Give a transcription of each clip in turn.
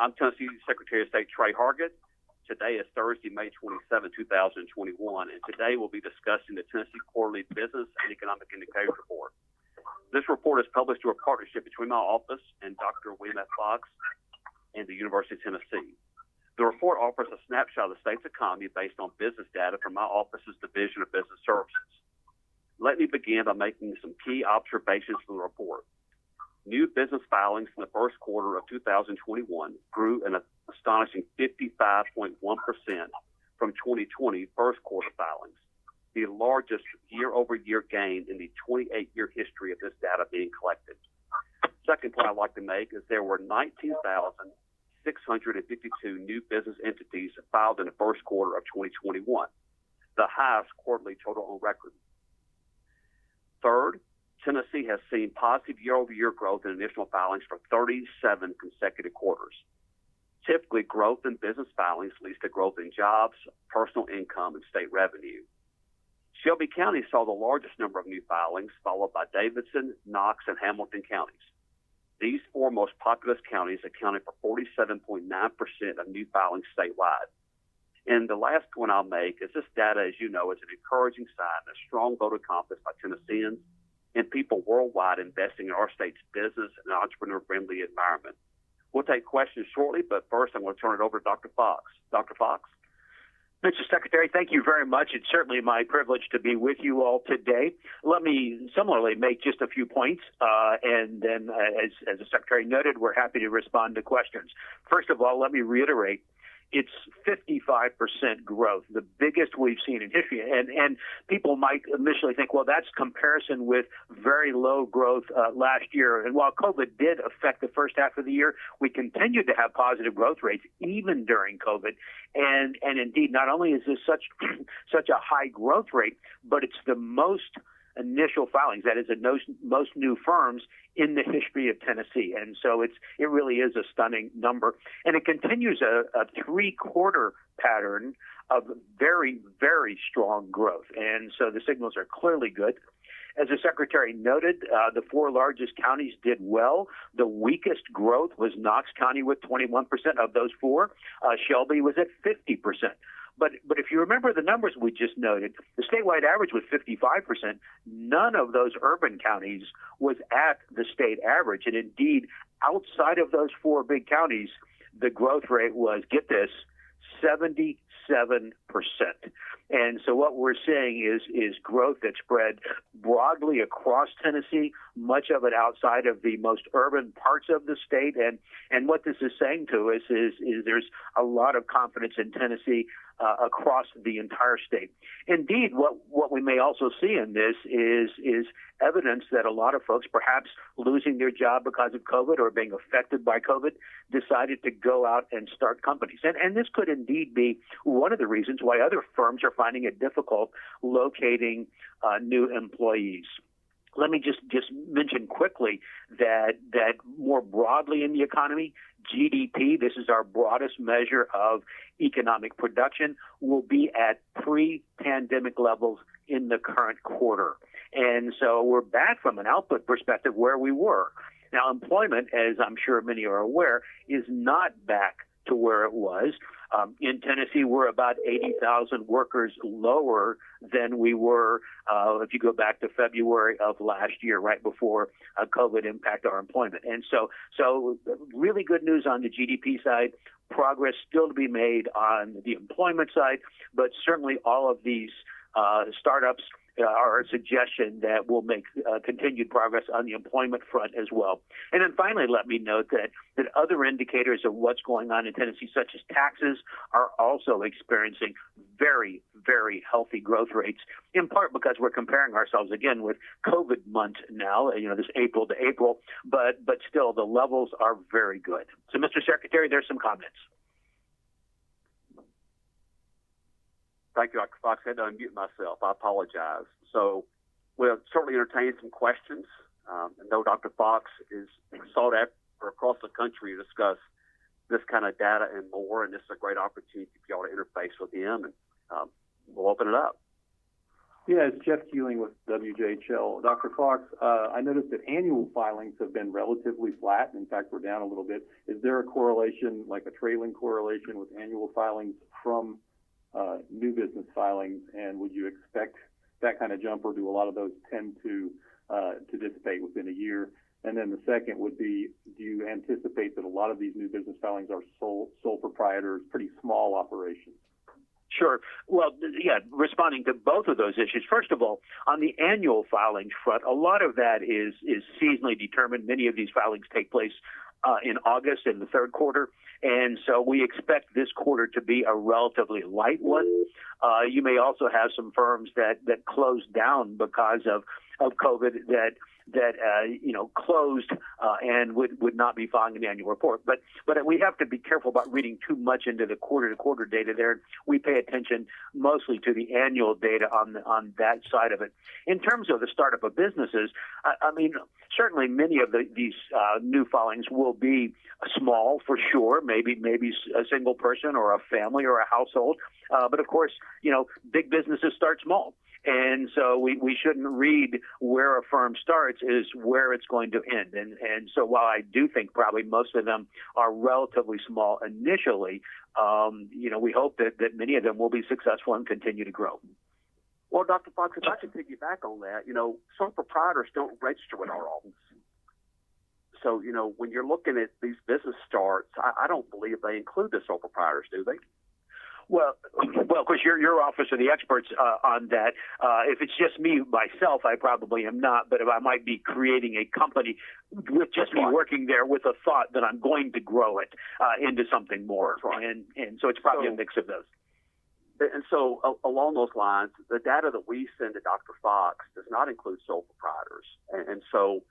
I'm Tennessee Secretary of State Trey Hargett. Today is Thursday, May 27, 2021, and today we'll be discussing the Tennessee Quarterly Business and Economic Indicators Report. This report is published through a partnership between my office and Dr. William F. Fox and the University of Tennessee. The report offers a snapshot of the state's economy based on business data from my office's Division of Business Services. Let me begin by making some key observations from the report. New business filings in the first quarter of 2021 grew an astonishing 55.1% from 2020 first quarter filings, the largest year-over-year gain in the 28-year history of this data being collected. Second point I'd like to make is there were 19,652 new business entities filed in the first quarter of 2021, the highest quarterly total on record. Third, Tennessee has seen positive year-over-year growth in initial filings for 37 consecutive quarters. Typically, growth in business filings leads to growth in jobs, personal income, and state revenue. Shelby County saw the largest number of new filings, followed by Davidson, Knox, and Hamilton counties. These four most populous counties accounted for 47.9% of new filings statewide. And the last point I'll make is this data, as you know, is an encouraging sign of strong voter confidence by Tennesseans and people worldwide investing in our state's business and entrepreneur-friendly environment. We'll take questions shortly, but first I'm going to turn it over to Dr. Fox. Dr. Fox? Mr. Secretary, thank you very much. It's certainly my privilege to be with you all today. Let me similarly make just a few points, and then, as the Secretary noted, we're happy to respond to questions. First of all, let me reiterate, it's 55% growth, the biggest we've seen in history. And people might initially think, well, that's comparison with very low growth last year. And while COVID did affect the first half of the year, we continued to have positive growth rates even during COVID. And indeed, not only is this such a high growth rate, but it's the most initial filings, that is, the most new firms in the history of Tennessee. And so it really is a stunning number. And it continues a three-quarter pattern of very, very strong growth. And so the signals are clearly good. As the Secretary noted, the four largest counties did well. The weakest growth was Knox County with 21% of those four. Shelby was at 50%. But if you remember the numbers we just noted, the statewide average was 55%. None of those urban counties was at the state average. And indeed, outside of those four big counties, the growth rate was, get this, 77%. And so what we're seeing is growth that spread broadly across Tennessee, much of it outside of the most urban parts of the state. And what this is saying to us is there's a lot of confidence in Tennessee across the entire state. Indeed, what we may also see in this is evidence that a lot of folks, perhaps losing their job because of COVID or being affected by COVID, decided to go out and start companies. And this could indeed be one of the reasons why other firms are finding it difficult locating new employees. Let me just mention quickly that more broadly in the economy, GDP, this is our broadest measure of economic production, will be at pre-pandemic levels in the current quarter. And so we're back from an output perspective where we were. Now, employment, as I'm sure many are aware, is not back to where it was. In Tennessee, we're about 80,000 workers lower than we were if you go back to February of last year, right before COVID impacted our employment. And so really good news on the GDP side, progress still to be made on the employment side, but certainly all of these startups are a suggestion that we'll make continued progress on the employment front as well. And then finally, let me note that other indicators of what's going on in Tennessee, such as taxes, are also experiencing very, very healthy growth rates, in part because we're comparing ourselves again with COVID months now, this April to April, but still the levels are very good. So, Mr. Secretary, there's some comments. Thank you, Dr. Fox. I had to unmute myself. I apologize. So we'll certainly entertain some questions. I know Dr. Fox is sought after across the country to discuss this kind of data and more, and this is a great opportunity for y'all to interface with him, and we'll open it up. Yeah, it's Jeff Keeling with WJHL. Dr. Fox, I noticed that annual filings have been relatively flat. In fact, we're down a little bit. Is there a correlation, like a trailing correlation with annual filings from new business filings? And would you expect that kind of jump, or do a lot of those tend to dissipate within a year? And then the second would be, do you anticipate that a lot of these new business filings are sole proprietors, pretty small operations? Sure. Well, yeah, responding to both of those issues. First of all, on the annual filings front, a lot of that is seasonally determined. Many of these filings take place in August in the third quarter. And so we expect this quarter to be a relatively light one. You may also have some firms that closed down because of COVID that closed and would not be filing an annual report. But we have to be careful about reading too much into the quarter-to-quarter data there. We pay attention mostly to the annual data on that side of it. In terms of the startup of businesses, I mean, certainly many of these new filings will be small for sure, maybe a single person or a family or a household. But of course, big businesses start small. And so we shouldn't read where a firm starts is where it's going to end. And so while I do think probably most of them are relatively small initially, we hope that many of them will be successful and continue to grow. Well, Dr. Fox, if I could piggyback on that, sole proprietors don't register with our office. So, when you're looking at these business starts, I don't believe they include the sole proprietors, do they? Well, of course, your office are the experts on that. If it's just me, myself, I probably am not. But if I might be creating a company with just me working there with a thought that I'm going to grow it into something more. Right. And so it's probably a mix of those. And so along those lines, the data that we send to Dr. Fox does not include sole proprietors. And so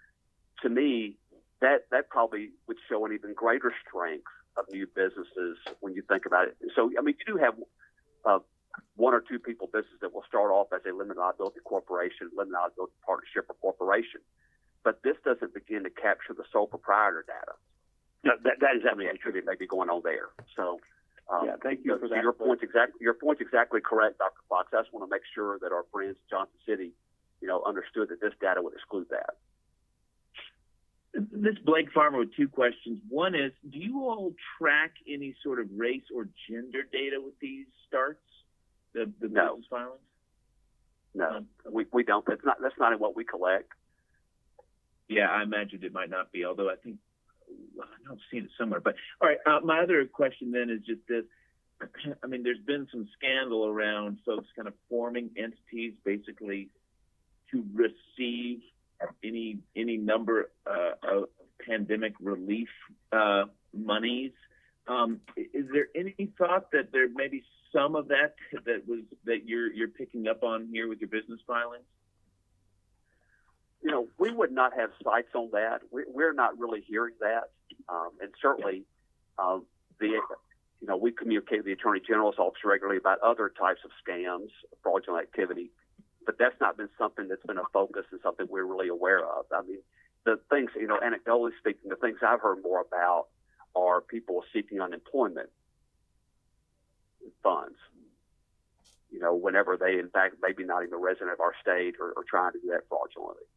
to me, that probably would show an even greater strength of new businesses when you think about it. So, I mean, you do have one or two people business that will start off as a limited liability corporation, limited liability partnership, or corporation. But this doesn't begin to capture the sole proprietor data. No, that is definitely true that may be going on there. So, thank you for that. Your point's exactly correct, Dr. Fox. I just want to make sure that our friends in Johnson City, understood that this data would exclude that. This is Blake Farmer with two questions. One is, do you all track any sort of race or gender data with these starts, the No. business filings? No, we don't. That's not in what we collect. Yeah, I imagined it might not be, although I think I know I've seen it somewhere. But all right, my other question then is just this. I mean, there's been some scandal around folks kind of forming entities basically to receive any number of pandemic relief monies. Is there any thought that there may be some of that you're picking up on here with your business filings? We would not have sights on that. We're not really hearing that, and certainly we communicate with the Attorney General's office regularly about other types of scams, fraudulent activity. But that's not been something that's been a focus and something we're really aware of. I mean, the things, anecdotally speaking, the things I've heard more about are people seeking unemployment funds, whenever they, in fact, maybe not even a resident of our state or trying to do that fraudulently.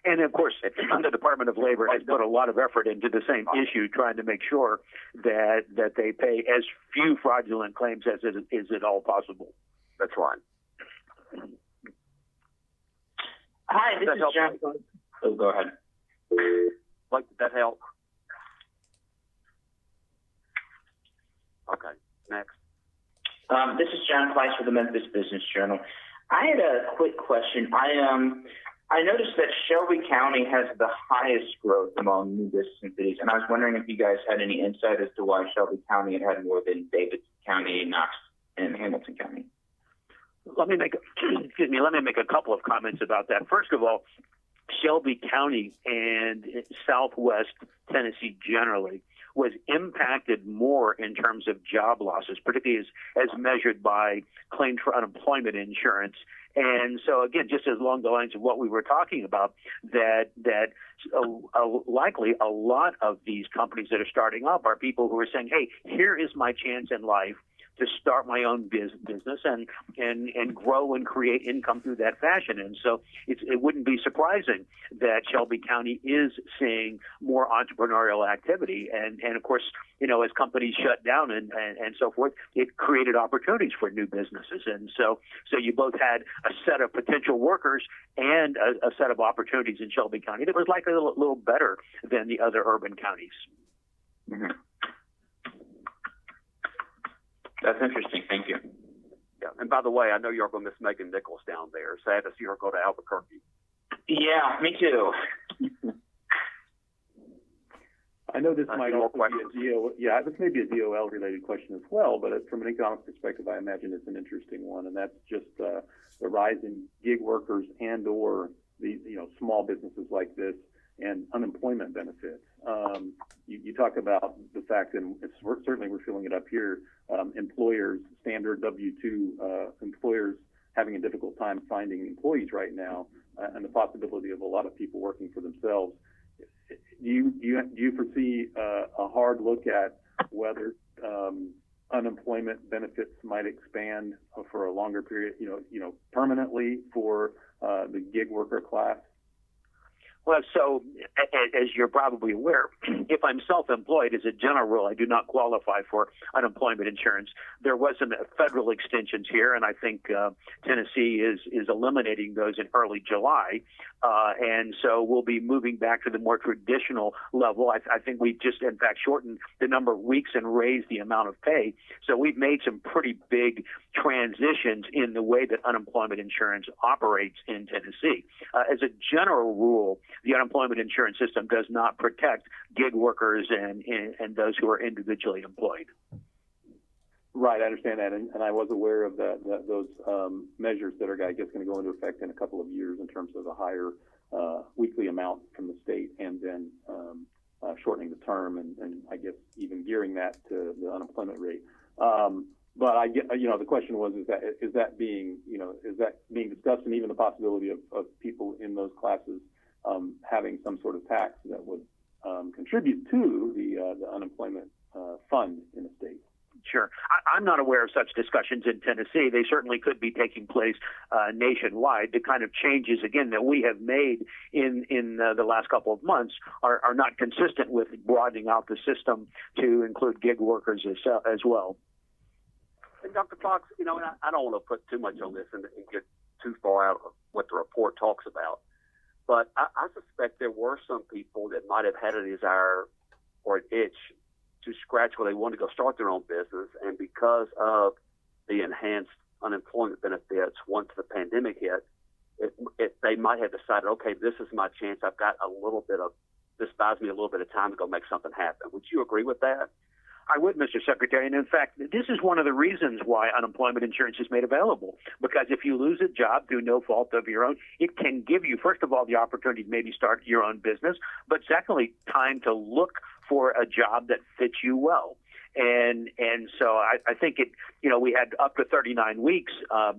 And, of course, the Department of Labor has put a lot of effort into the same issue, trying to make sure that they pay as few fraudulent claims as is at all possible. That's right. Hi, this is John. Oh, go ahead. Like, did that help? Okay, next. This is John Price with the Memphis Business Journal. I had a quick question. I noticed that Shelby County has the highest growth among new business cities, and I was wondering if you guys had any insight as to why Shelby County had more than Davidson County, Knox, and Hamilton County. Let me make a couple of comments about that. First of all, Shelby County and Southwest Tennessee generally was impacted more in terms of job losses, particularly as measured by claims for unemployment insurance. And so, again, just as along the lines of what we were talking about, that likely a lot of these companies that are starting up are people who are saying, hey, here is my chance in life start my own business and grow and create income through that fashion. And so it wouldn't be surprising that Shelby County is seeing more entrepreneurial activity. And of course, as companies shut down and so forth, it created opportunities for new businesses. And so you both had a set of potential workers and a set of opportunities in Shelby County that was likely a little better than the other urban counties. Mm-hmm. That's interesting. Thank you. Yeah, and by the way, I know you're going to miss Megan Nichols down there. Sad to see her go to Albuquerque. Yeah, me too. I know this might also be this may be a DOL related question as well, but from an economic perspective, I imagine it's an interesting one, and that's just the rise in gig workers and/or the small businesses like this and unemployment benefits. You talk about the fact, and certainly we're feeling it up here, employers, standard W-2 employers having a difficult time finding employees right now, and the possibility of a lot of people working for themselves. Do you foresee a hard look at whether unemployment benefits might expand for a longer period, permanently for the gig worker class? Well, so as you're probably aware, if I'm self-employed, as a general rule, I do not qualify for unemployment insurance. There was some federal extensions here, and I think Tennessee is eliminating those in early July. And so we'll be moving back to the more traditional level. I think we just, in fact, shortened the number of weeks and raised the amount of pay. So we've made some pretty big transitions in the way that unemployment insurance operates in Tennessee. As a general rule, the unemployment insurance system does not protect gig workers and those who are individually employed. Right, I understand that, and I was aware of those measures that are, I guess, going to go into effect in a couple of years in terms of a higher weekly amount from the state, and then shortening the term, and I guess even gearing that to the unemployment rate. But I get, the question was, is that being discussed, and even the possibility of people in those classes having some sort of tax that would contribute to the unemployment fund in the state? Sure. I'm not aware of such discussions in Tennessee. They certainly could be taking place nationwide. The kind of changes, again, that we have made in the last couple of months are not consistent with broadening out the system to include gig workers as well. And Dr. Fox, I don't want to put too much on this and get too far out of what the report talks about, but I suspect there were some people that might have had a desire or an itch to scratch where they want to go start their own business, and because of the enhanced unemployment benefits once the pandemic hit, they might have decided, okay, this is my chance. I've got this buys me a little bit of time to go make something happen. Would you agree with that? I would, Mr. Secretary. And in fact, this is one of the reasons why unemployment insurance is made available. Because if you lose a job through no fault of your own, it can give you, first of all, the opportunity to maybe start your own business, but secondly, time to look for a job that fits you well. And so I think we had up to 39 weeks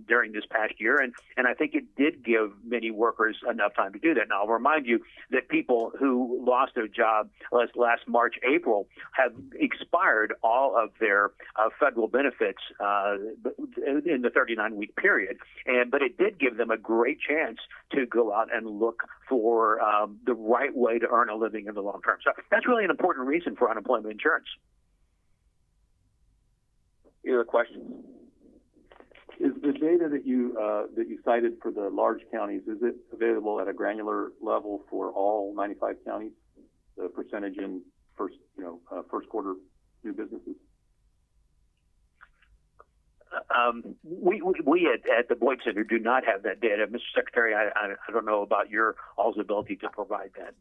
during this past year, and I think it did give many workers enough time to do that. Now, I'll remind you that people who lost their job last March, April have expired all of their federal benefits in the 39-week period, but it did give them a great chance to go out and look for the right way to earn a living in the long term. So that's really an important reason for unemployment insurance. Any other questions? Is the data that you cited for the large counties, is it available at a granular level for all 95 counties? The percentage in first quarter new businesses. We at the Boyd Center do not have that data, Mr. Secretary. I don't know about your all's ability to provide that.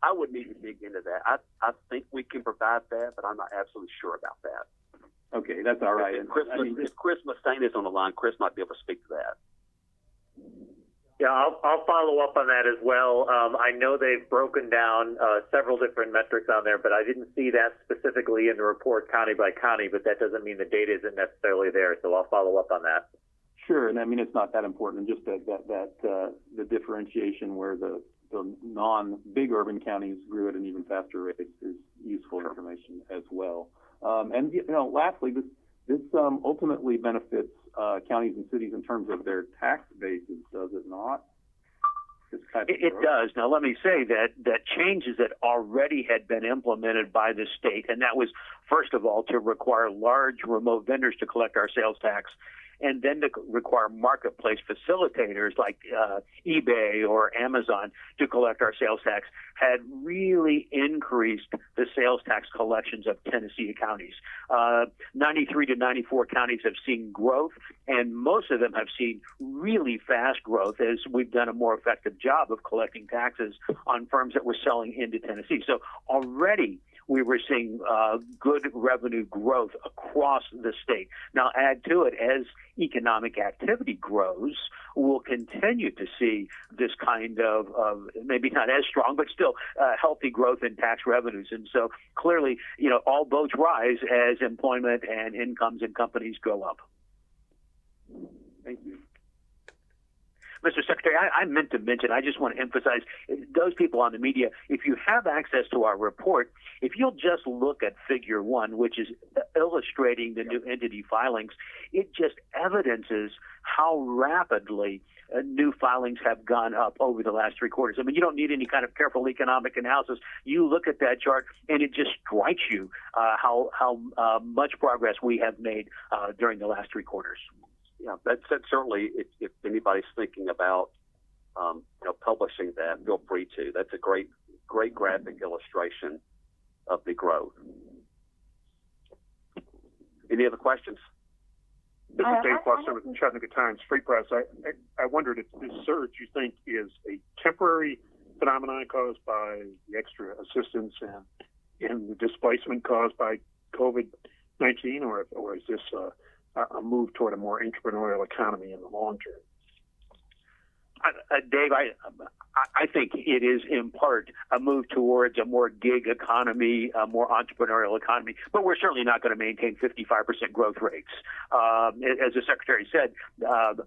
I would need to dig into that. I think we can provide that, but I'm not absolutely sure about that. Okay, that's all right. If Chris Mustaine is on the line, Chris might be able to speak to that. Yeah, I'll follow up on that as well. I know they've broken down several different metrics on there, but I didn't see that specifically in the report county by county, but that doesn't mean the data isn't necessarily there, so I'll follow up on that. Sure, and I mean, it's not that important, just that the differentiation where the non-big urban counties grew at an even faster rate is useful information as well. And lastly, This ultimately benefits counties and cities in terms of their tax bases, does it not? It does. Now, let me say that changes that already had been implemented by the state, and that was, first of all, to require large remote vendors to collect our sales tax, and then to require marketplace facilitators like eBay or Amazon to collect our sales tax, had really increased the sales tax collections of Tennessee counties. 93 to 94 counties have seen growth, and most of them have seen really fast growth as we've done a more effective job of collecting taxes on firms that were selling into Tennessee. So already we were seeing good revenue growth across the state. Now, add to it, as economic activity grows, we'll continue to see this kind of maybe not as strong, but still healthy growth in tax revenues. And so clearly, all boats rise as employment and incomes in companies go up. Thank you. Mr. Secretary, I meant to mention, I just want to emphasize, those people on the media, if you have access to our report, if you'll just look at Figure 1, which is illustrating the new entity filings, it just evidences how rapidly new filings have gone up over the last 3 quarters. I mean, you don't need any kind of careful economic analysis. You look at that chart, and it just strikes you how much progress we have made during the last 3 quarters. Yeah, that's certainly, if anybody's thinking about, publishing that, feel free to. That's a great graphic illustration of the growth. Any other questions? This is Dave Foster with Chattanooga Times Free Press. I wondered if this surge you think is a temporary phenomenon caused by the extra assistance and the displacement caused by COVID-19, or is this a move toward a more entrepreneurial economy in the long term? Dave, I think it is in part a move towards a more gig economy, a more entrepreneurial economy, but we're certainly not going to maintain 55% growth rates. As the Secretary said,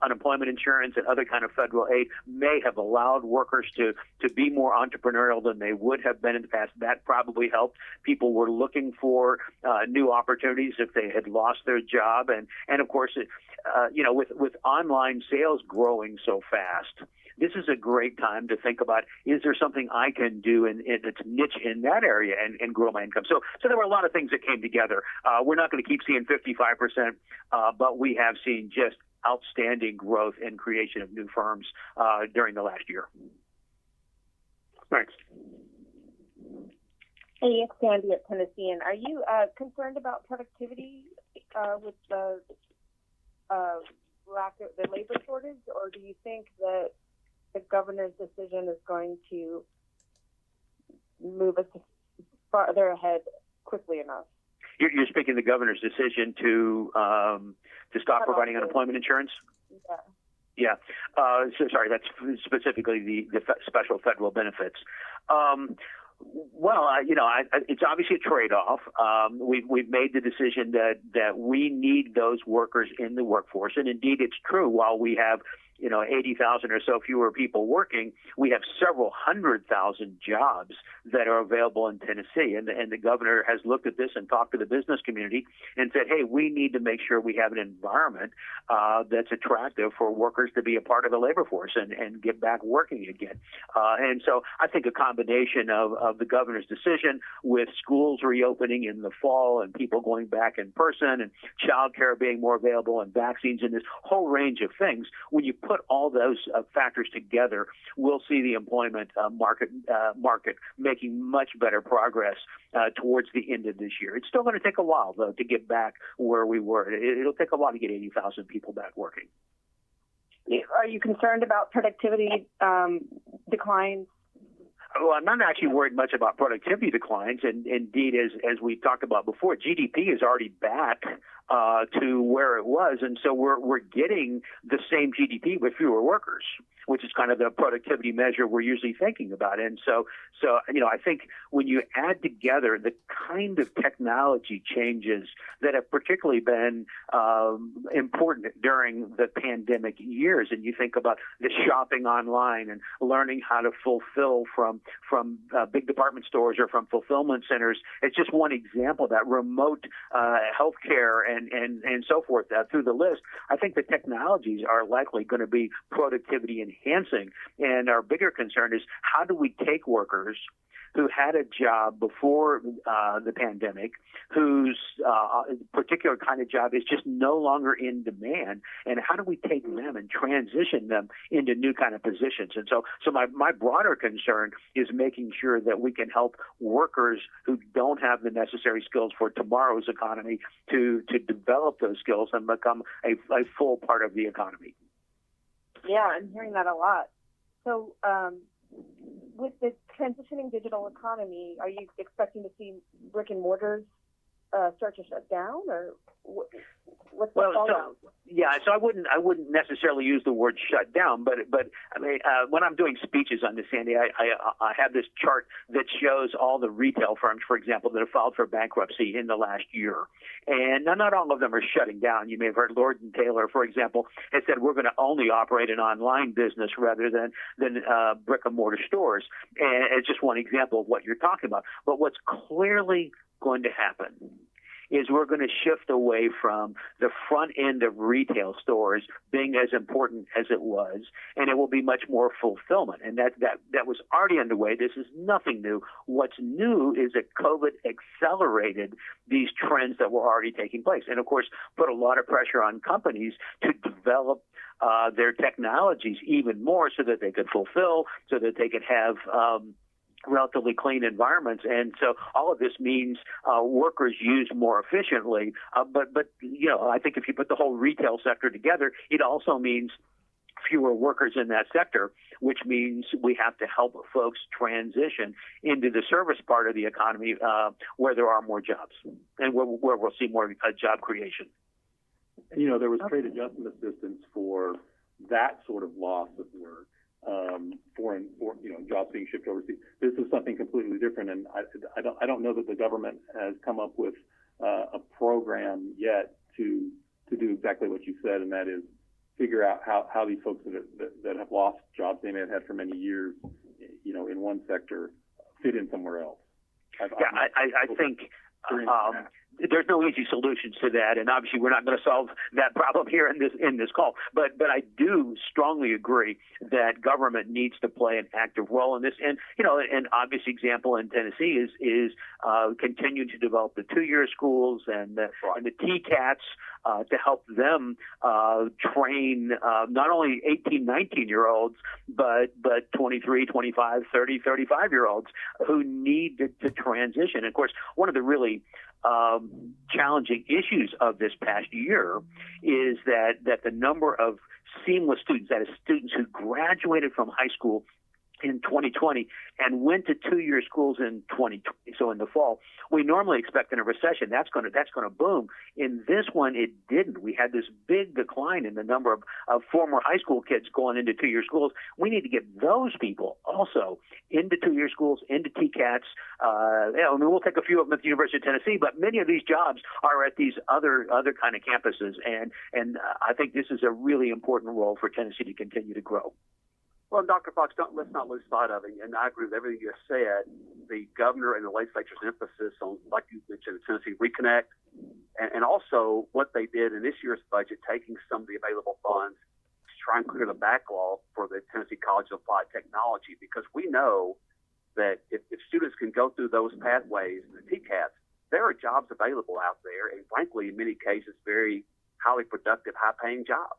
unemployment insurance and other kind of federal aid may have allowed workers to be more entrepreneurial than they would have been in the past. That probably helped. People were looking for new opportunities if they had lost their job. And of course, with online sales growing so fast, this is a great time to think about, is there something I can do in its niche in that area and grow my income? So there were a lot of things that came together. We're not going to keep seeing 55%, but we have seen just outstanding growth and creation of new firms during the last year. Thanks. Hey, it's Sandy at Tennessean. Are you concerned about productivity with the lack of the labor shortage, or do you think that the governor's decision is going to move us farther ahead quickly enough? You're speaking the governor's decision to stop providing unemployment insurance? Yeah. Yeah. Sorry, that's specifically the special federal benefits. Well, it's obviously a trade-off. We've made the decision that we need those workers in the workforce, and indeed, it's true. While we have 80,000 or so fewer people working, we have several 100,000 jobs that are available in Tennessee. And the governor has looked at this and talked to the business community and said, hey, we need to make sure we have an environment that's attractive for workers to be a part of the labor force and get back working again. And so I think a combination of the governor's decision with schools reopening in the fall and people going back in person and child care being more available and vaccines and this whole range of things, when you put all those factors together, we'll see the employment market making much better progress towards the end of this year. It's still going to take a while, though, to get back where we were. It'll take a while to get 80,000 people back working. Are you concerned about productivity declines? Well, I'm not actually worried much about productivity declines. And indeed, as we talked about before, GDP is already back to where it was. And so we're getting the same GDP with fewer workers, which is kind of the productivity measure we're usually thinking about. And so I think when you add together the kind of technology changes that have particularly been important during the pandemic years, and you think about the shopping online and learning how to fulfill from big department stores or from fulfillment centers, it's just one example of that. Remote healthcare and so forth through the list. I think the technologies are likely going to be productivity enhancing. And our bigger concern is how do we take workers who had a job before the pandemic, whose particular kind of job is just no longer in demand, and how do we take them and transition them into new kind of positions? And so my broader concern is making sure that we can help workers who don't have the necessary skills for tomorrow's economy to develop those skills and become a full part of the economy. Yeah, I'm hearing that a lot. So, with the transitioning digital economy, are you expecting to see brick and mortars start to shut down, or what's the fallout? So I wouldn't necessarily use the word shut down, but I mean, when I'm doing speeches on this, Sandy, I have this chart that shows all the retail firms, for example, that have filed for bankruptcy in the last year, and not all of them are shutting down. You may have heard Lord & Taylor, for example, has said we're going to only operate an online business rather than brick and mortar stores, and it's just one example of what you're talking about. But what's clearly going to happen is we're going to shift away from the front end of retail stores being as important as it was, and it will be much more fulfillment. And that was already underway. This is nothing new. What's new is that COVID accelerated these trends that were already taking place, and of course put a lot of pressure on companies to develop their technologies even more so that they could fulfill, so that they could have relatively clean environments. And so all of this means workers used more efficiently. But you know, I think if you put the whole retail sector together, it also means fewer workers in that sector, which means we have to help folks transition into the service part of the economy where there are more jobs and where we'll see more job creation. You know, there was trade adjustment assistance for that sort of loss of work. Foreign, jobs being shipped overseas. This is something completely different, and I don't know that the government has come up with a program yet to do exactly what you said, and that is figure out how these folks that have lost jobs they may have had for many years, in one sector, fit in somewhere else. I think there's no easy solutions to that, and obviously we're not going to solve that problem here in this call. But I do strongly agree that government needs to play an active role in this. And an obvious example in Tennessee is continuing to develop the 2-year schools and the TCATs to help them train not only 18, 19-year-olds, but 23, 25, 30, 35-year-olds who need to transition. And of course, one of the really challenging issues of this past year is that the number of seamless students, that is students who graduated from high school in 2020 and went to 2-year schools in 2020, so in the fall. We normally expect in a recession that's going to boom. In this one, it didn't. We had this big decline in the number of former high school kids going into 2-year schools. We need to get those people also into 2-year schools, into TCATs. We'll take a few of them at the University of Tennessee, but many of these jobs are at these other kind of campuses, and I think this is a really important role for Tennessee to continue to grow. Well, Dr. Fox, let's not lose sight of it, and I agree with everything you said. The governor and the legislature's emphasis on, like you mentioned, Tennessee Reconnect, and also what they did in this year's budget, taking some of the available funds to try and clear the backlog for the Tennessee College of Applied Technology, because we know that if students can go through those pathways, the TCATs, there are jobs available out there, and frankly, in many cases, very highly productive, high-paying jobs.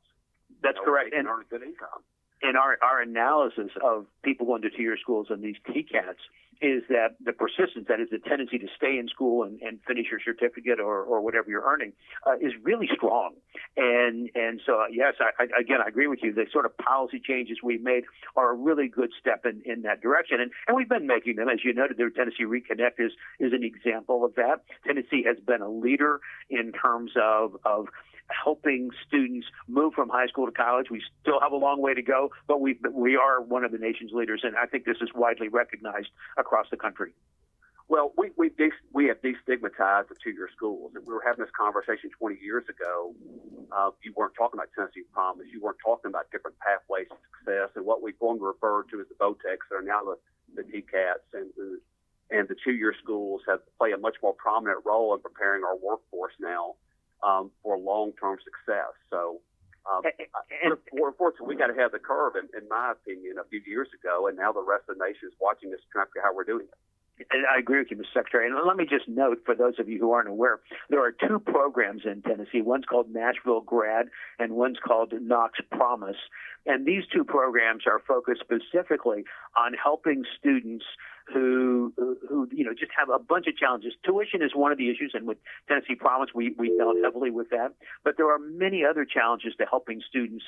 That's correct. And earn a good income. And our analysis of people going to 2-year schools and these TCATs is that the persistence, that is the tendency to stay in school and finish your certificate or whatever you're earning, is really strong. And so, yes, I agree with you. The sort of policy changes we've made are a really good step in that direction. And we've been making them. As you noted, the Tennessee Reconnect is an example of that. Tennessee has been a leader in terms of helping students move from high school to college. We still have a long way to go, but we are one of the nation's leaders, and I think this is widely recognized across the country. Well, we have destigmatized the 2-year schools. And we were having this conversation 20 years ago. You weren't talking about Tennessee Promise. You weren't talking about different pathways to success. And what we've going to refer to as the VOTECs that are now the TCATs and the 2-year schools play a much more prominent role in preparing our workforce now for long-term success. So, unfortunately, we got ahead of the curve, in my opinion, a few years ago, and now the rest of the nation is watching us trying to figure out how we're doing it. And I agree with you, Mr. Secretary. And let me just note, for those of you who aren't aware, there are two programs in Tennessee. One's called Nashville Grad, and one's called Knox Promise. And these two programs are focused specifically on helping students who just have a bunch of challenges. Tuition is one of the issues, and with Tennessee Promise, we dealt heavily with that. But there are many other challenges to helping students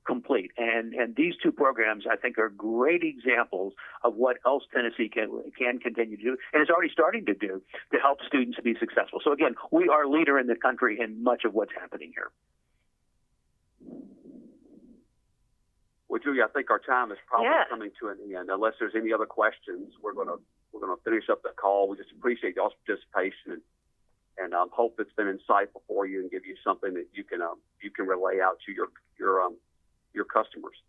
complete. And these two programs, I think, are great examples of what else Tennessee can continue to do, and is already starting to do, to help students be successful. So again, we are leader in the country in much of what's happening here. Well, Julia, I think our time is probably coming to an end. Unless there's any other questions, we're gonna finish up the call. We just appreciate y'all's participation and hope it's been insightful for you and give you something that you can relay out to your customers.